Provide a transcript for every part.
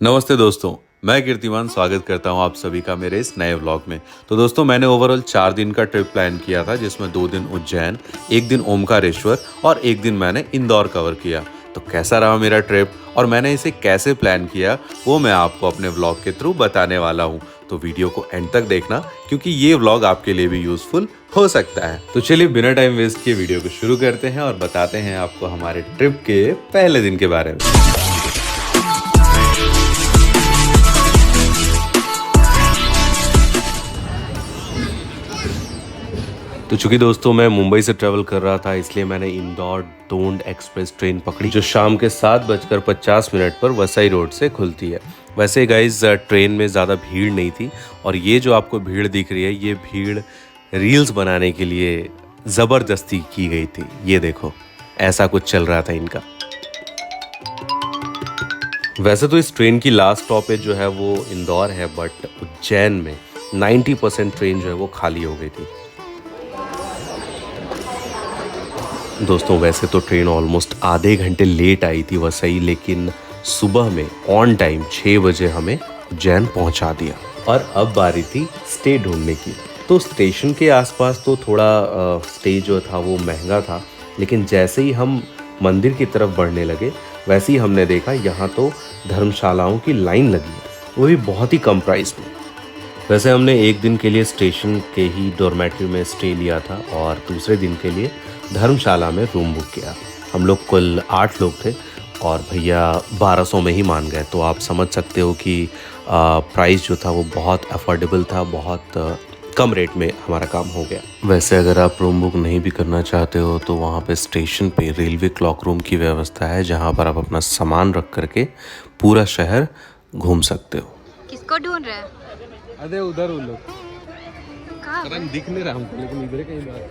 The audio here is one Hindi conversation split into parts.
नमस्ते दोस्तों, मैं कीर्तिमान स्वागत करता हूं आप सभी का मेरे इस नए व्लॉग में। तो दोस्तों मैंने ओवरऑल 4 दिन का ट्रिप प्लान किया था, जिसमें 2 दिन उज्जैन, 1 दिन ओमकारेश्वर और 1 दिन मैंने इंदौर कवर किया। तो कैसा रहा मेरा ट्रिप और मैंने इसे कैसे प्लान किया, वो मैं आपको अपने व्लॉग के थ्रू बताने वाला हूँ। तो वीडियो को एंड तक देखना, क्योंकि ये व्लॉग आपके लिए भी यूजफुल हो सकता है। तो चलिए बिना टाइम वेस्ट किए वीडियो को शुरू करते हैं और बताते हैं आपको हमारे ट्रिप के पहले दिन के बारे में। तो चूंकि दोस्तों मैं मुंबई से ट्रैवल कर रहा था, इसलिए मैंने इंदौर दोंड एक्सप्रेस ट्रेन पकड़ी, जो शाम के 7:50 पर वसई रोड से खुलती है। वैसे गाइज ट्रेन में ज़्यादा भीड़ नहीं थी, और ये जो आपको भीड़ दिख रही है, ये भीड़ रील्स बनाने के लिए ज़बरदस्ती की गई थी। ये देखो, ऐसा कुछ चल रहा था इनका। वैसे तो इस ट्रेन की लास्ट स्टॉपेज जो है वो इंदौर है, बट उज्जैन में 90% ट्रेन जो है वो खाली हो गई थी। दोस्तों वैसे तो ट्रेन ऑलमोस्ट आधे घंटे लेट आई थी वसई, लेकिन सुबह में ऑन टाइम 6 बजे हमें उज्जैन पहुंचा दिया। और अब बारी थी स्टे ढूंढने की। तो स्टेशन के आसपास तो थोड़ा स्टे जो था वो महंगा था, लेकिन जैसे ही हम मंदिर की तरफ बढ़ने लगे, वैसे ही हमने देखा यहाँ तो धर्मशालाओं की लाइन लगी है, वो भी बहुत ही कम प्राइस में। वैसे हमने एक दिन के लिए स्टेशन के ही डॉर्मेट्री में स्टे लिया था, और दूसरे दिन के लिए धर्मशाला में रूम बुक किया। हम लोग कुल 8 लोग थे, और भैया 1200 में ही मान गए। तो आप समझ सकते हो कि प्राइस जो था वो बहुत अफोर्डेबल था, बहुत कम रेट में हमारा काम हो गया। वैसे अगर आप रूम बुक नहीं भी करना चाहते हो, तो वहाँ पे स्टेशन पे रेलवे क्लॉक रूम की व्यवस्था है, जहाँ पर आप अपना सामान रख करके पूरा शहर घूम सकते हो। किसको ढूंढ रहे हैं? अरे उधर वो लोग कहाँ? पता नहीं, दिख नहीं रहा हमको, लेकिन इधर कहीं बात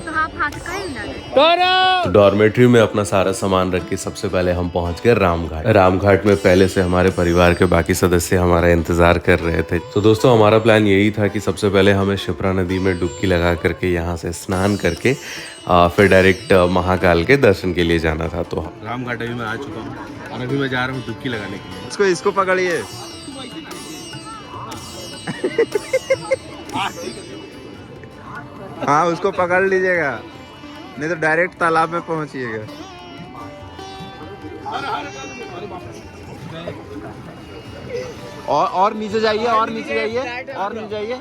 तो आप हाथ का ही मिला रहे? तो डॉर्मेट्री में अपना सारा सामान रख के सबसे पहले हम पहुंच गए रामघाट। रामघाट में पहले से हमारे परिवार के बाकी सदस्य हमारा इंतजार कर रहे थे। तो दोस्तों हमारा प्लान यही था कि सबसे पहले हमें शिप्रा नदी में डुबकी लगा करके यहाँ से स्नान करके फिर डायरेक्ट महाकाल के दर्शन के लिए जाना था। तो रामघाट अभी मैं आ चुका हूँ, और अभी मैं जा रहा हूँ डुबकी लगाने के लिए। इसको पकड़िए। हाँ, उसको पकड़ लीजिएगा, नहीं तो डायरेक्ट तालाब में पहुंचिएगा। और नीचे जाइए, और नीचे जाइए, और नीचे जाइए।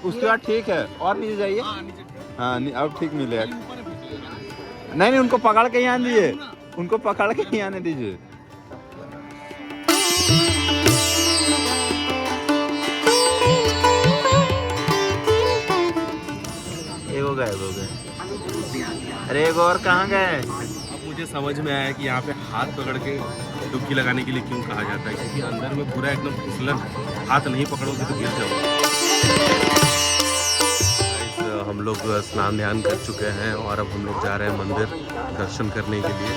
उसके बाद ठीक है, और नीचे जाइए। हाँ, अब ठीक मिलेगा। नहीं, उनको पकड़ के यहाँ दीजिए, उनको पकड़ के यहाँ आने दीजिए। गायब हो गए। अरे एक और कहाँ गए? अब मुझे समझ में आया कि यहाँ पे हाथ पकड़ के डुबकी लगाने के लिए क्यों कहा जाता है, क्योंकि अंदर में पूरा एकदम फिसलन, हाथ नहीं पकड़ोगे तो गिर जाओगे। हम लोग स्नान ध्यान कर चुके हैं, और अब हम लोग जा रहे हैं मंदिर दर्शन करने के लिए।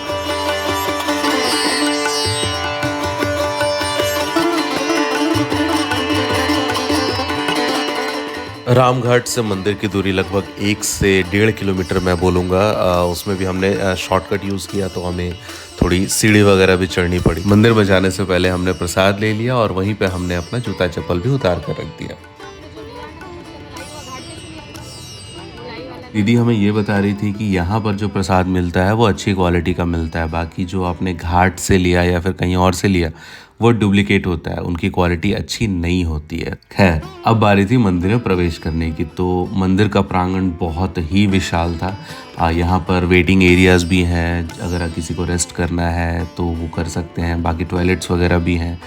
रामघाट से मंदिर की दूरी लगभग 1 से 1.5 किलोमीटर मैं बोलूँगा। उसमें भी हमने शॉर्टकट यूज़ किया, तो हमें थोड़ी सीढ़ी वगैरह भी चढ़नी पड़ी। मंदिर में जाने से पहले हमने प्रसाद ले लिया, और वहीं पे हमने अपना जूता चप्पल भी उतार कर रख दिया। दीदी हमें ये बता रही थी कि यहाँ पर जो प्रसाद मिलता है वो अच्छी क्वालिटी का मिलता है, बाकी जो आपने घाट से लिया या फिर कहीं और से लिया वो डुप्लीकेट होता है, उनकी क्वालिटी अच्छी नहीं होती है। खैर, अब बारी थी मंदिर में प्रवेश करने की। तो मंदिर का प्रांगण बहुत ही विशाल था। यहाँ पर वेटिंग एरियाज भी हैं, अगर किसी को रेस्ट करना है तो वो कर सकते हैं। बाकी टॉयलेट्स वगैरह भी हैं,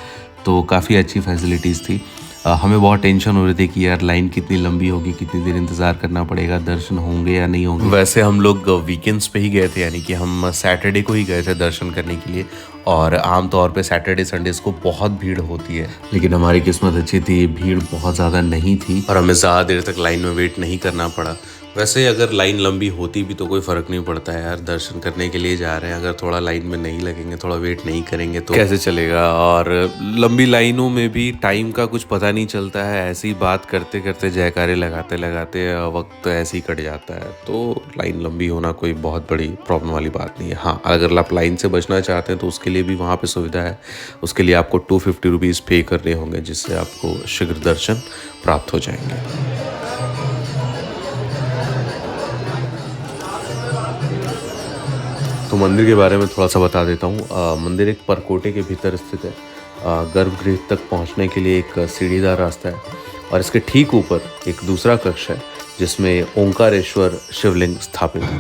तो काफ़ी अच्छी फैसिलिटीज़ थी। हमें बहुत टेंशन हो रही थी कि यार लाइन कितनी लंबी होगी, कितनी देर इंतज़ार करना पड़ेगा, दर्शन होंगे या नहीं होंगे। वैसे हम लोग वीकेंड्स पे ही गए थे, यानी कि हम सैटरडे को ही गए थे दर्शन करने के लिए, और आमतौर पे सैटरडे संडेज़ को बहुत भीड़ होती है। लेकिन हमारी किस्मत अच्छी थी, भीड़ बहुत ज़्यादा नहीं थी और हमें ज़्यादा देर तक लाइन में वेट नहीं करना पड़ा। वैसे अगर लाइन लंबी होती भी तो कोई फ़र्क नहीं पड़ता है यार, दर्शन करने के लिए जा रहे हैं, अगर थोड़ा लाइन में नहीं लगेंगे, थोड़ा वेट नहीं करेंगे तो कैसे चलेगा। और लंबी लाइनों में भी टाइम का कुछ पता नहीं चलता है, ऐसी बात करते करते जयकारे लगाते लगाते वक्त ऐसे ही कट जाता है। तो लाइन लंबी होना कोई बहुत बड़ी प्रॉब्लम वाली बात नहीं है। हाँ, अगर आप लाइन से बचना चाहते हैं तो उसके लिए भी वहाँ पर सुविधा है। उसके लिए आपको 250 रुपीज़ पे करने होंगे, जिससे आपको शीघ्र दर्शन प्राप्त हो जाएंगे। तो मंदिर के बारे में थोड़ा सा बता देता हूँ। मंदिर एक परकोटे के भीतर स्थित है। गर्भगृह तक पहुँचने के लिए एक सीढ़ीदार रास्ता है और इसके ठीक ऊपर एक दूसरा कक्ष है जिसमें ओंकारेश्वर शिवलिंग स्थापित है।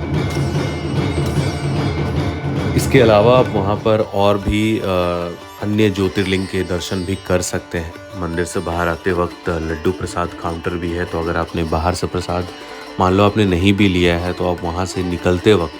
इसके अलावा आप वहाँ पर और भी अन्य ज्योतिर्लिंग के दर्शन भी कर सकते हैं। मंदिर से बाहर आते वक्त लड्डू प्रसाद काउंटर भी है, तो अगर आपने बाहर से प्रसाद मान लो आपने नहीं भी लिया है तो आप वहाँ से निकलते वक्त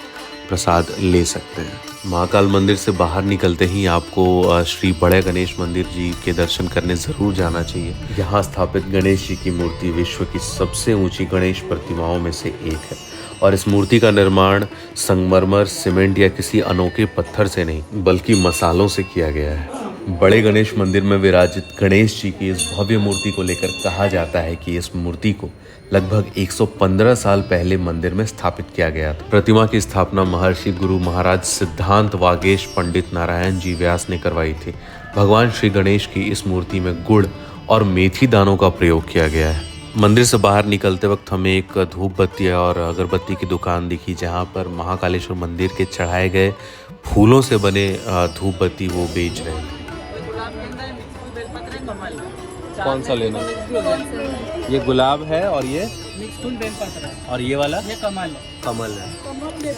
प्रसाद ले सकते हैं। महाकाल मंदिर से बाहर निकलते ही आपको श्री बड़े गणेश मंदिर जी के दर्शन करने ज़रूर जाना चाहिए। यहाँ स्थापित गणेश जी की मूर्ति विश्व की सबसे ऊंची गणेश प्रतिमाओं में से एक है और इस मूर्ति का निर्माण संगमरमर, सीमेंट या किसी अनोखे पत्थर से नहीं बल्कि मसालों से किया गया है। बड़े गणेश मंदिर में विराजित गणेश जी की इस भव्य मूर्ति को लेकर कहा जाता है कि इस मूर्ति को लगभग 115 साल पहले मंदिर में स्थापित किया गया था। प्रतिमा की स्थापना महर्षि गुरु महाराज सिद्धांत वागेश पंडित नारायण जी व्यास ने करवाई थी। भगवान श्री गणेश की इस मूर्ति में गुड़ और मेथी दानों का प्रयोग किया गया है। मंदिर से बाहर निकलते वक्त हमें एक धूप बत्ती और अगरबत्ती की दुकान दिखी, जहाँ पर महाकालेश्वर मंदिर के चढ़ाए गए फूलों से बने धूप बत्ती वो बेच रहे थे। कौन सा लेना? ये गुलाब है और ये वाला कमल है।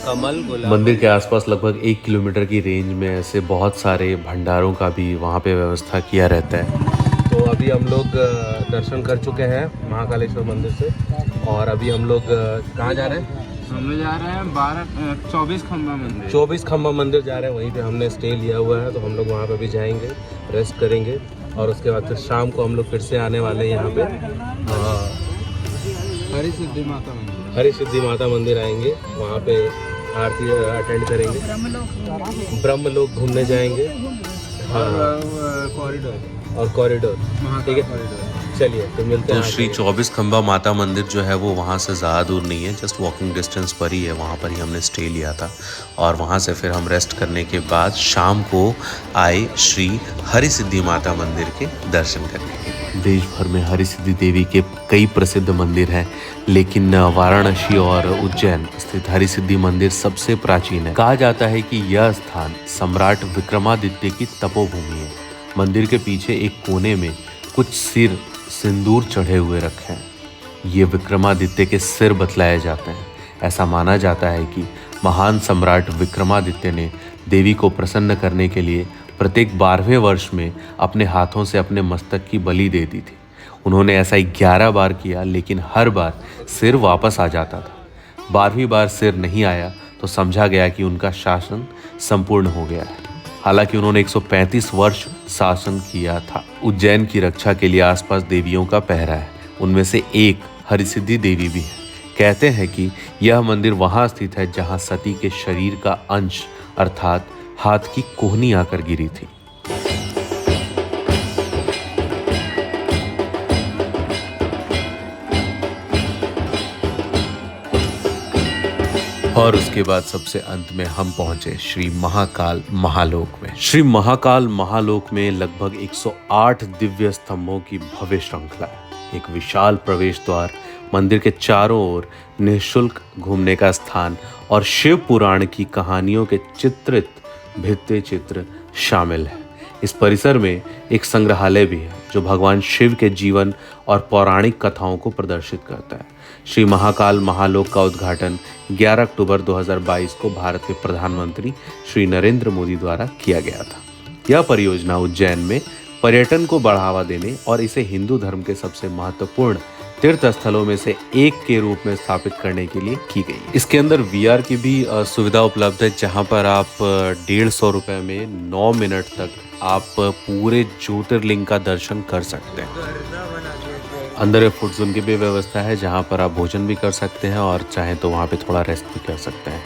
कमल गुलाब। मंदिर के आसपास लगभग 1 किलोमीटर की रेंज में ऐसे बहुत सारे भंडारों का भी वहाँ पे व्यवस्था किया रहता है। तो अभी हम लोग दर्शन कर चुके हैं महाकालेश्वर मंदिर से और अभी हम लोग कहाँ जा रहे हैं? हम लोग जा रहे हैं 24 खंबा मंदिर। 24 खंबा मंदिर जा रहे हैं, वहीं पे हमने स्टे लिया हुआ है, तो हम लोग वहाँ पे भी जाएंगे, रेस्ट करेंगे और उसके बाद फिर शाम को हम लोग फिर से आने वाले हैं यहाँ पे हरी सिद्धि माता मंदिर। हरी सिद्धि माता मंदिर आएंगे, वहाँ पे आरती अटेंड करेंगे, ब्रह्मलोक घूमने जाएंगे और कॉरिडोर। ठीक है, चलिए तो मिलते हैं। तो श्री 24 खंबा माता मंदिर जो है वो वहाँ से ज़्यादा दूर नहीं है, जस्ट वॉकिंग डिस्टेंस पर ही है। वहाँ पर ही हमने स्टे लिया था और वहाँ से फिर हम रेस्ट करने के बाद शाम को आए श्री हरि सिद्धि माता मंदिर के दर्शन करने के। देश भर में हरि सिद्धि देवी के कई प्रसिद्ध मंदिर हैं, लेकिन वाराणसी और उज्जैन स्थित हरि सिद्धि मंदिर सबसे प्राचीन है। कहा जाता है कि यह स्थान सम्राट विक्रमादित्य की तपोभूमि है। मंदिर के पीछे एक कोने में कुछ सिर सिंदूर चढ़े हुए रखे हैं। ये विक्रमादित्य के सिर बतलाए जाते हैं। ऐसा माना जाता है कि महान सम्राट विक्रमादित्य ने देवी को प्रसन्न करने के लिए प्रत्येक 12वें वर्ष में अपने हाथों से अपने मस्तक की बलि दे दी थी। उन्होंने ऐसा 11 बार किया, लेकिन हर बार सिर वापस आ जाता था। 12वीं बार सिर नहीं आया तो समझा गया कि उनका शासन संपूर्ण हो गया है। हालांकि उन्होंने 135 वर्ष शासन किया था। उज्जैन की रक्षा के लिए आसपास देवियों का पहरा है, उनमें से एक हरिसिद्धि देवी भी है। कहते हैं कि यह मंदिर वहां स्थित है जहां सती के शरीर का अंश अर्थात हाथ की कोहनी आकर गिरी थी। और उसके बाद सबसे अंत में हम पहुंचे श्री महाकाल महालोक में। श्री महाकाल महालोक में लगभग 108 दिव्य स्तंभों की भव्य श्रृंखला है। एक विशाल प्रवेश द्वार, मंदिर के चारों ओर निःशुल्क घूमने का स्थान और शिव पुराण की कहानियों के चित्रित भित्ति चित्र शामिल है। इस परिसर में एक संग्रहालय भी है जो भगवान शिव के जीवन और पौराणिक कथाओं को प्रदर्शित करता है। श्री महाकाल महालोक का उद्घाटन 11 अक्टूबर 2022 को भारत के प्रधानमंत्री श्री नरेंद्र मोदी द्वारा किया गया था। यह परियोजना उज्जैन में पर्यटन को बढ़ावा देने और इसे हिंदू धर्म के सबसे महत्वपूर्ण तीर्थ स्थलों में से एक के रूप में स्थापित करने के लिए की गई। इसके अंदर VR की भी सुविधा उपलब्ध है, जहां पर आप 150 रुपये में 9 मिनट तक आप पूरे ज्योतिर्लिंग का दर्शन कर सकते हैं। अंदर फूड जोन की भी व्यवस्था है जहाँ पर आप भोजन भी कर सकते हैं और चाहें तो वहाँ पे थोड़ा रेस्ट भी कर सकते हैं।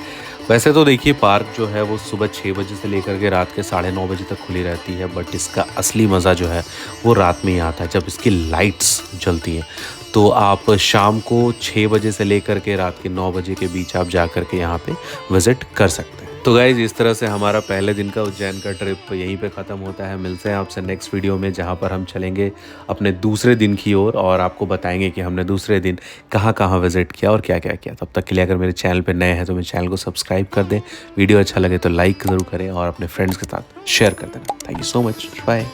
वैसे तो देखिए पार्क जो है वो सुबह 6 बजे से लेकर के रात के 9:30 बजे तक खुली रहती है, बट इसका असली मज़ा जो है वो रात में ही आता है जब इसकी लाइट्स जलती हैं। तो आप शाम को 6 बजे से लेकर के रात के 9 बजे के बीच आप जा कर के यहाँ पे विज़िट कर सकते हैं। तो गाइज इस तरह से हमारा पहले दिन का उज्जैन का ट्रिप यहीं पे ख़त्म होता है। मिलते हैं आपसे नेक्स्ट वीडियो में जहाँ पर हम चलेंगे अपने दूसरे दिन की ओर और आपको बताएंगे कि हमने दूसरे दिन कहाँ कहाँ विज़िट किया और क्या क्या किया। तब तक के लिए अगर मेरे चैनल पे नए हैं तो मेरे चैनल को सब्सक्राइब कर दें, वीडियो अच्छा लगे तो लाइक ज़रूर करें और अपने फ्रेंड्स के साथ शेयर कर देना। Thank you so much, bye.